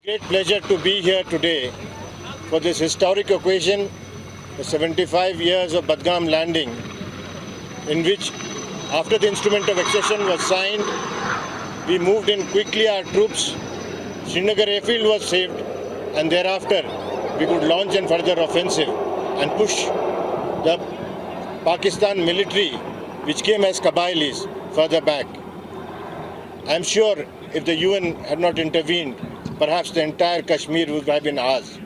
Great pleasure to be here today for this historic occasion, the 75 years of Badgam landing, in which after the instrument of accession was signed, we moved in quickly our troops. Srinagar airfield was saved, and thereafter we could launch a further offensive and push the Pakistan military, which came as Kabylis, further back. I am sure if the UN had not intervened, perhaps the entire Kashmir would have been ours.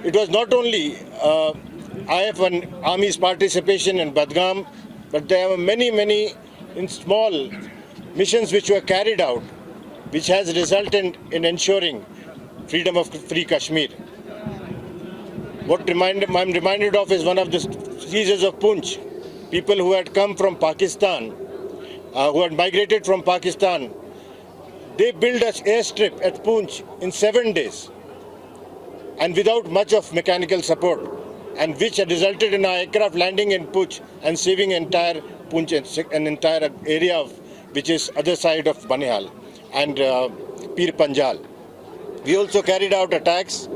It was not only IF and Army's participation in Badgam, but there were many small missions which were carried out, which has resulted in ensuring freedom of free Kashmir. What I'm reminded of is one of the seizures of Poonch. People who had come from Pakistan, who had migrated from Pakistan, they built an airstrip at Poonch in 7 days and without much of mechanical support, and which had resulted in our aircraft landing in Poonch and saving entire Poonch, an entire area of, which is other side of Banihal and Pir Panjal. We also carried out attacks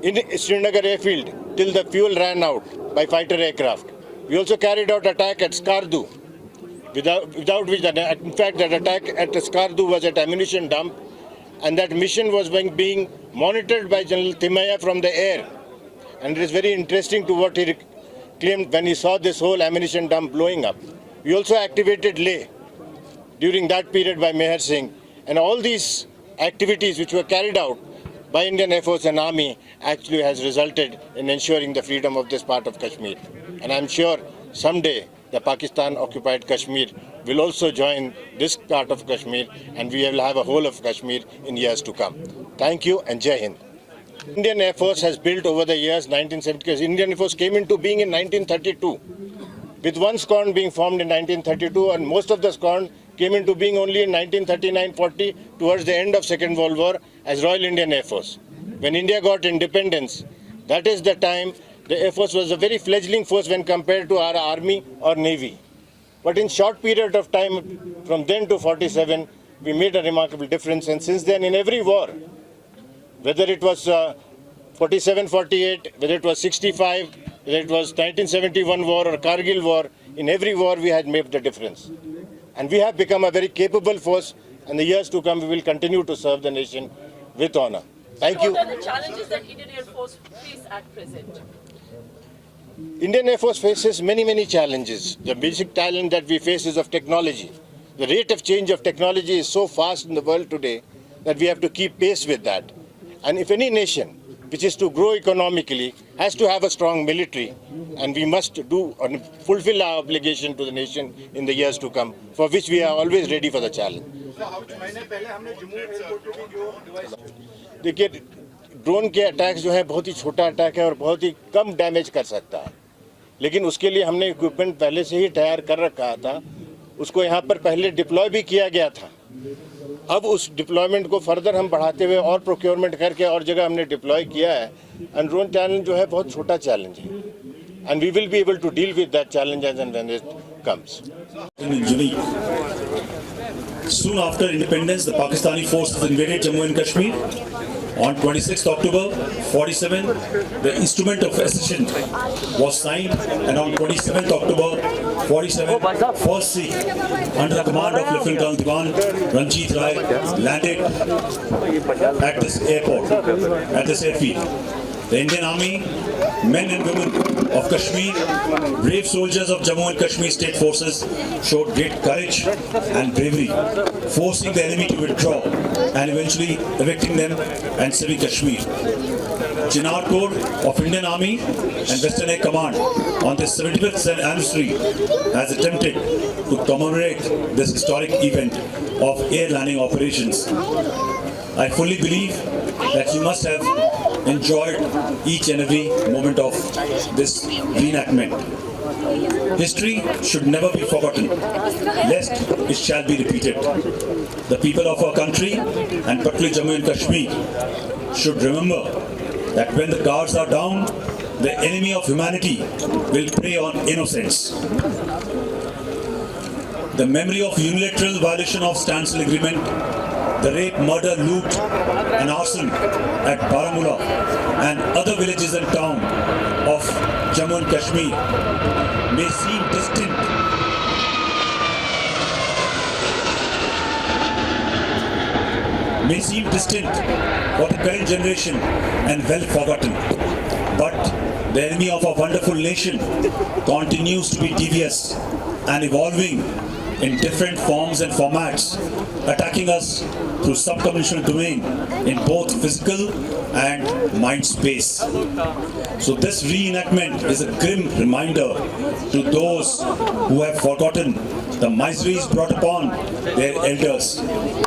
in Srinagar airfield till the fuel ran out by fighter aircraft. We also carried out attack at Skardu, without which, in fact, that attack at Skardu was at ammunition dump, and that mission was being monitored by General Timaya from the air. And it is very interesting to what he claimed when he saw this whole ammunition dump blowing up. We also activated Leh during that period by Meher Singh, and all these activities which were carried out by Indian Air Force and Army actually has resulted in ensuring the freedom of this part of Kashmir. And I'm sure someday the Pakistan-occupied Kashmir will also join this part of Kashmir, and we will have a whole of Kashmir in years to come. Thank you and Jai Hind. Indian Air Force has built over the years 1970. Indian Air Force came into being in 1932, with one squadron being formed in 1932, and most of the squadron came into being only in 1939-40, towards the end of Second World War, as Royal Indian Air Force. When India got independence, that is the time the Air Force was a very fledgling force when compared to our Army or Navy. But in short period of time, from then to 47, we made a remarkable difference. And since then, in every war, whether it was 47-48, whether it was 65, whether it was 1971 war or Kargil war, in every war we had made the difference. And we have become a very capable force, and the years to come we will continue to serve the nation with honor. Thank you. What are the challenges that Indian Air Force face at present? Indian Air Force faces many challenges. The basic challenge that we face is of technology. The rate of change of technology is so fast in the world today that we have to keep pace with that. And if any nation which is to grow economically has to have a strong military, and we must do and fulfill our obligation to the nation in the years to come, for which we are always ready for the challenge. देखिए, drone के attacks जो है बहुत ही छोटा attack है और बहुत ही कम damage कर सकता है, लेकिन उसके लिए हमने इक्विपमेंट पहले से ही तैयार कर रखा था. उसको यहाँ पर पहले डिप्लॉय भी किया गया था. अब उस डिप्लॉयमेंट को फर्दर हम बढ़ाते हुए और प्रोक्योरमेंट करके और जगह हमने डिप्लॉय किया है. एंड ड्रोन चैलेंज जो है बहुत छोटा चैलेंज है, and we will be able to deal with that challenge as and when it comes. Soon after independence, the Pakistani forces invaded Jammu and Kashmir. On 26th October 47, the instrument of accession was signed, and on 27th October 47, First Sikh, under the command of Lieutenant Colonel Diwan Ranjit Rai, landed at this airport, at this airfield. The Indian Army, men and women of Kashmir, brave soldiers of Jammu and Kashmir state forces showed great courage and bravery, forcing the enemy to withdraw and eventually evicting them and saving Kashmir. Chinar Corps of Indian Army and Western Air Command on this 75th anniversary has attempted to commemorate this historic event of air landing operations. I fully believe that you must have enjoyed each and every moment of this reenactment. History should never be forgotten, lest it shall be repeated. The people of our country, and particularly Jammu and Kashmir, should remember that when the guards are down, the enemy of humanity will prey on innocents. The memory of unilateral violation of standstill agreement the rape, murder, loot and arson at Baramulla and other villages and towns of Jammu and Kashmir may seem distant for the current generation and well forgotten. But the enemy of our wonderful nation continues to be devious and evolving in different forms and formats, attacking us through subcommunal domain in both physical and mind space. So this reenactment is a grim reminder to those who have forgotten the miseries brought upon their elders,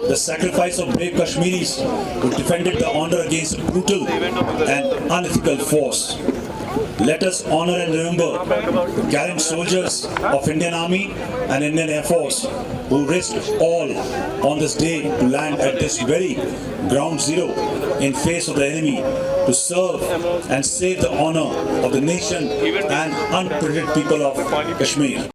the sacrifice of brave Kashmiris who defended the honor against a brutal and unethical force. Let us honor and remember the gallant soldiers of Indian Army and Indian Air Force who risked all on this day to land at this very ground zero in face of the enemy to serve and save the honor of the nation and unprotected people of Kashmir.